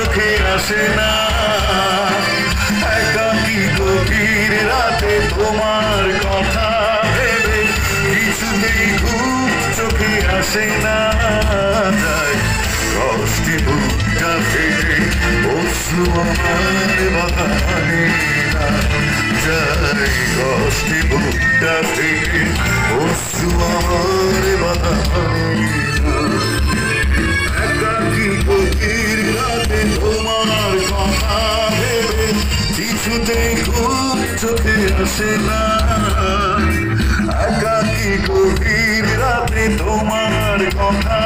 চোখে আসে না। একাকী গভীর রাতে তোমার কথা ভেবে কিছুতেই ঘুম চোখে আসে না। যাই কষ্টে বুকটা ফেটে অশ্রু আমার বাধা মানে না। যাই কষ্টে বুকটা ফেটে অশ্রু আমার বাধা মানে না। একাকী গভীর রাতে তোমার কথা ভেবে কিছুতেই ঘুম চোখে আসে না। একাকী গভীর রাতে তোমার কথা